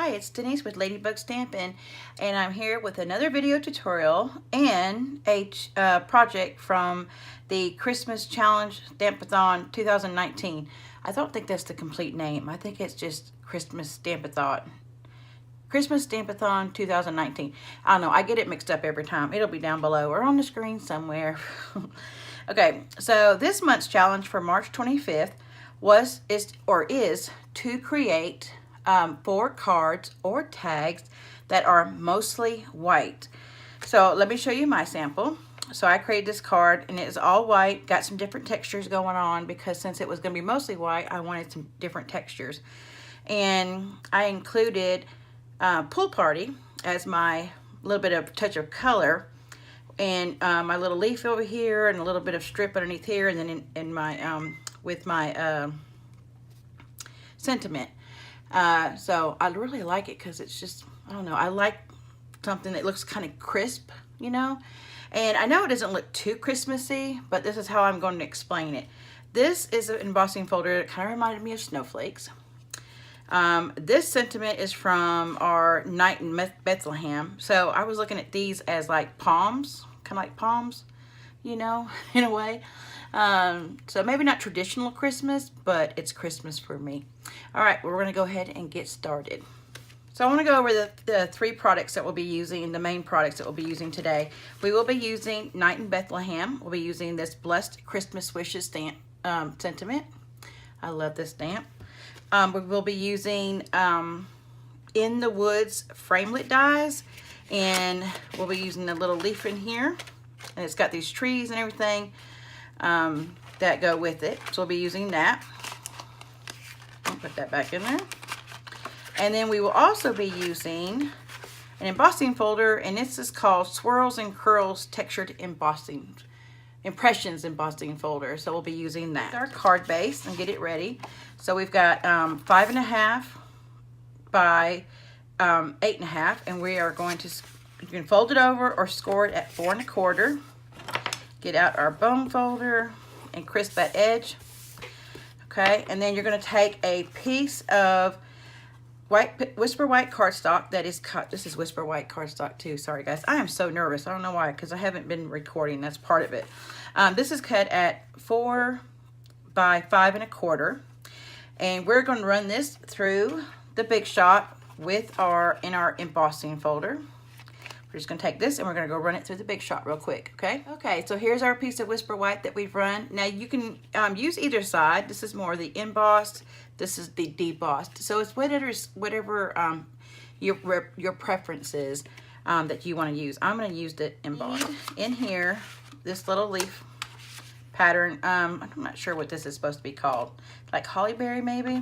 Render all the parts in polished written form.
Hi, it's Denise with Ladybug Stampin', and I'm here with another video tutorial and a project from the Christmas Challenge Stampathon 2019. I don't think that's the complete name. I think it's just Christmas Stampathon. Christmas Stampathon 2019. I don't know, I get it mixed up every time. It'll be down below or on the screen somewhere. Okay, so this month's challenge for March 25th is to create 4 cards or tags that are mostly white. So let me show you my sample. So I created this card and it is all white, got some different textures going on because since it was going to be mostly white, I wanted some different textures. And I included Pool Party as my little bit of touch of color, and my little leaf over here and a little bit of strip underneath here, and then in my with my sentiment. So I really like it because it's just, I don't know, I like something that looks kind of crisp, you know. And I know it doesn't look too Christmassy, but this is how I'm going to explain it. This is an embossing folder that kind of reminded me of snowflakes. This sentiment is from our night in Bethlehem. So I was looking at these as like palms, kind of like palms, you know, in a way. So maybe not traditional Christmas, but it's Christmas for me. All right, we're going to go ahead and get started. So I want to go over the 3 products that we'll be using, the main products that we'll be using today. We will be using Night in Bethlehem. We'll be using this Blessed Christmas Wishes stamp sentiment. I love this stamp. We will be using In the Woods framelit dies, and we'll be using a little leaf in here, and it's got these trees and everything that go with it. So we'll be using that. I'll put that back in there. And then we will also be using an embossing folder, and this is called Swirls and Curls Textured Embossing. Impressions embossing folder. So we'll be using that. Our card base and get it ready. So we've got 5.5 by 8.5, and we are going to, you can fold it over or score it at 4 1/4. Get out our bone folder and crisp that edge. Okay, and then you're going to take a piece of Whisper White cardstock that is cut. This is Whisper White cardstock too. Sorry guys, I am so nervous. I don't know why, because I haven't been recording. That's part of it. This is cut at 4 by 5 1/4, and we're going to run this through the Big Shot with in our embossing folder. We're just going to take this and we're going to go run it through the Big Shot real quick. Okay, so here's our piece of Whisper White that we've run. Now you can use either side. This is more the embossed, this is the debossed. So it's whatever your preference is that you want to use. I'm going to use the embossed. In here, this little leaf pattern, I'm not sure what this is supposed to be called, like hollyberry maybe.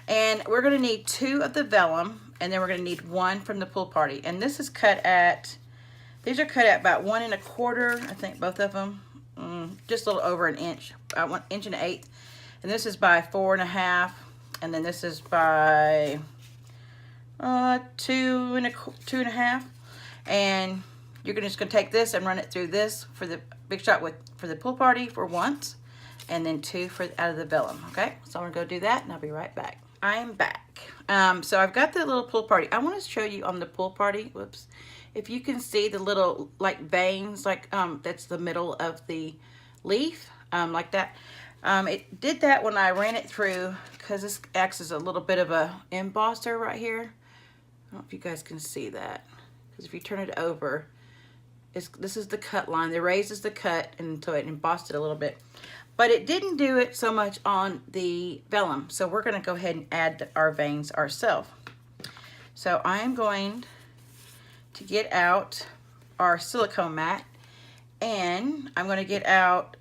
And we're going to need 2 of the vellum, and then we're going to need 1 from the Pool Party. And this is cut at, these are cut at about 1 1/4, I think both of them, just a little over an inch, 1 1/8 inches. And this is by 4 1/2, and then this is by 2 1/2. And you're just going to take this and run it through this for the Big Shot for the Pool Party for once, and then 2 out of the vellum. Okay, so I'm going to go do that, and I'll be right back. I am back. So I've got the little Pool Party. I want to show you on the Pool Party, whoops, if you can see the little like veins, like that's the middle of the leaf, like that. It did that when I ran it through, because this acts as a little bit of a embosser right here. I don't know if you guys can see that, because if you turn it over, this is the cut line. It raises the cut, and so it embossed it a little bit. But it didn't do it so much on the vellum. So we're going to go ahead and add our veins ourselves. So I am going to get out our silicone mat, and I'm going to get out,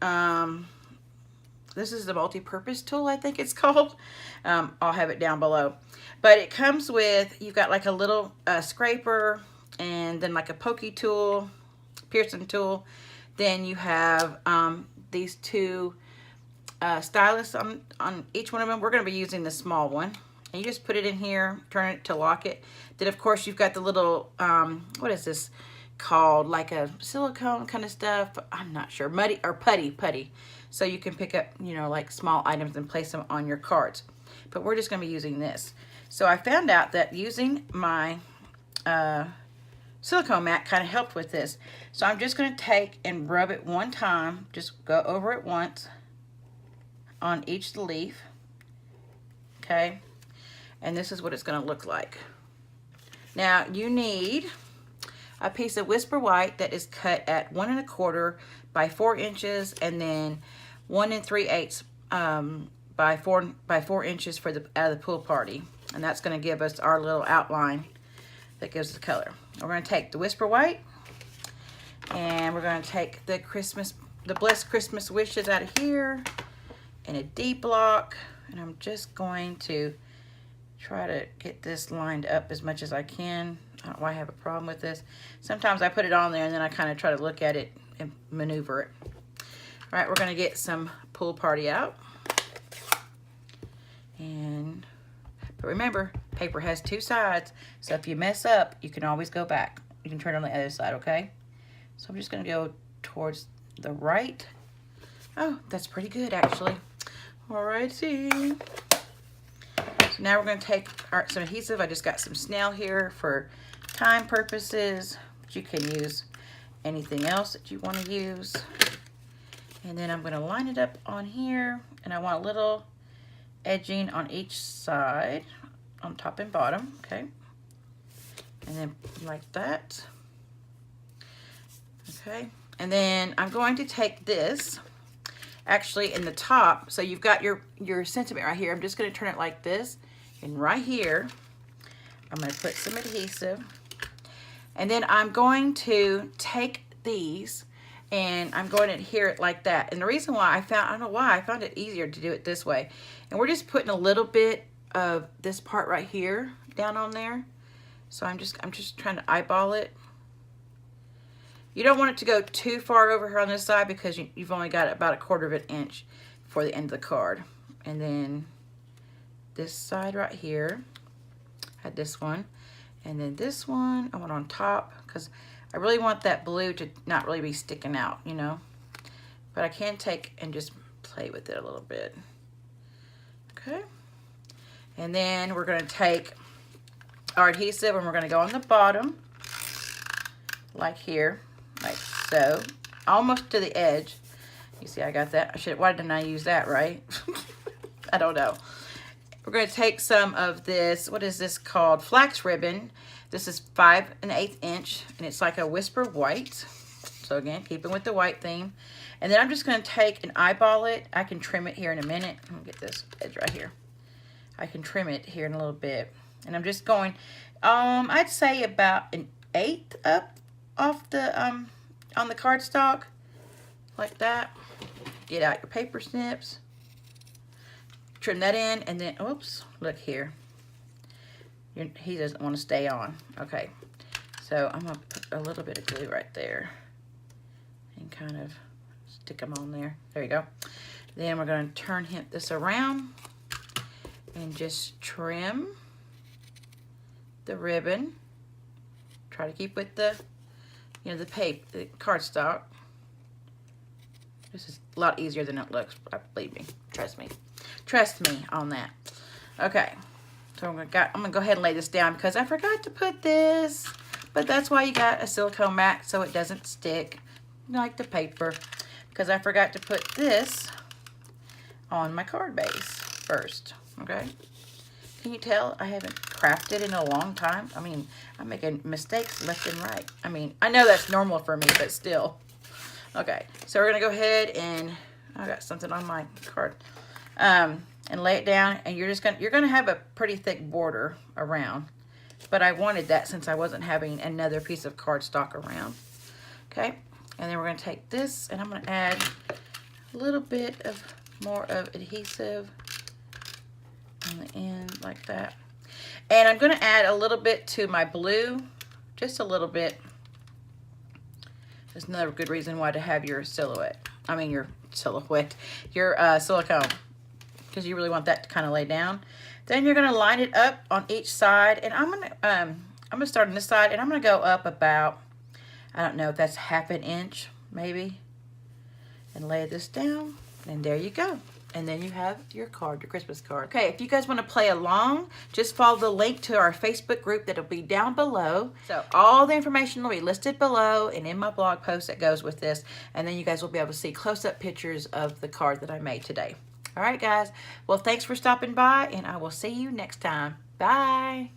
this is the multi-purpose tool, I think it's called. I'll have it down below. But it comes with, you've got like a little scraper, and then like a pokey tool, piercing tool. Then you have these 2 stylus on each one of them. We're going to be using the small one, and you just put it in here, turn it to lock it. Then of course you've got the little what is this called, like a silicone kind of stuff, I'm not sure, muddy or putty, so you can pick up, you know, like small items and place them on your cards. But we're just going to be using this. So I found out that using my silicone mat kind of helped with this. So I'm just going to take and rub it one time, just go over it once on each leaf, okay? And this is what it's going to look like. Now you need a piece of Whisper White that is cut at 1 1/4 by 4 inches, and then 1 3/8 by 4 inches for the out of the pool party, and that's going to give us our little outline that gives the color. We're going to take the Whisper White, and we're going to take the Blessed Christmas Wishes out of here in a D block, and I'm just going to try to get this lined up as much as I can. I don't know why I have a problem with this. Sometimes I put it on there and then I kind of try to look at it and maneuver it. All right, we're going to get some pool party out. But remember, paper has 2 sides, so if you mess up, you can always go back. You can turn it on the other side, okay? So I'm just going to go towards the right. Oh, that's pretty good, actually. All righty. So now we're going to take some adhesive. I just got some snail here for time purposes, but you can use anything else that you want to use. And then I'm going to line it up on here, and I want a little edging on each side, on top and bottom, okay? And then like that. Okay, and then I'm going to take this, actually in the top, so you've got your sentiment right here. I'm just going to turn it like this, and right here I'm going to put some adhesive, and then I'm going to take these and I'm going to adhere it like that. And the reason why I don't know why I found it easier to do it this way, and we're just putting a little bit of this part right here down on there. So I'm just trying to eyeball it. You don't want it to go too far over here on this side because you've only got about 1/4 inch for the end of the card. And then this side right here, had this one, and then this one I want on top because I really want that blue to not really be sticking out, you know. But I can take and just play with it a little bit. Okay. And then we're going to take our adhesive and we're going to go on the bottom, like here, like so, almost to the edge. You see I got that? Why didn't I use that, right? I don't know. We're going to take some of this, what is this called? Flax ribbon. This is 5 1/8 inch, and it's like a Whisper White. So again, keeping with the white theme. And then I'm just going to take and eyeball it. I can trim it here in a minute. I'm going to get this edge right here. I can trim it here in a little bit. And I'm just going, I'd say about 1/8 up off the, on the cardstock, like that. Get out your paper snips. Trim that in, and then, oops, look here. He doesn't want to stay on. Okay, so I'm going to put a little bit of glue right there and kind of stick them on there. There you go. Then we're going to turn this around and just trim the ribbon. Try to keep with the, you know, the paper, the cardstock. This is a lot easier than it looks, believe me. Trust me. Trust me on that. Okay. So I'm gonna go ahead and lay this down because I forgot to put this, but that's why you got a silicone mat so it doesn't stick like the paper, because I forgot to put this on my card base first. Okay, can you tell I haven't crafted in a long time? I mean, I'm making mistakes left and right. I mean, I know that's normal for me, but still. Okay, so we're gonna go ahead and I got something on my card. And lay it down, and you're gonna have a pretty thick border around, but I wanted that since I wasn't having another piece of cardstock around. Okay, and then we're gonna take this and I'm gonna add a little bit of more of adhesive on the end like that, and I'm gonna add a little bit to my blue, just a little bit. There's another good reason why to have your silicone, because you really want that to kind of lay down. Then you're going to line it up on each side, and I'm gonna start on this side, and I'm gonna go up about, I don't know if that's 1/2 inch maybe, and lay this down, and there you go. And then you have your card, your Christmas card. Okay, if you guys want to play along, just follow the link to our Facebook group that'll be down below. So all the information will be listed below and in my blog post that goes with this. And then you guys will be able to see close-up pictures of the card that I made today. All right, guys. Well, thanks for stopping by, and I will see you next time. Bye.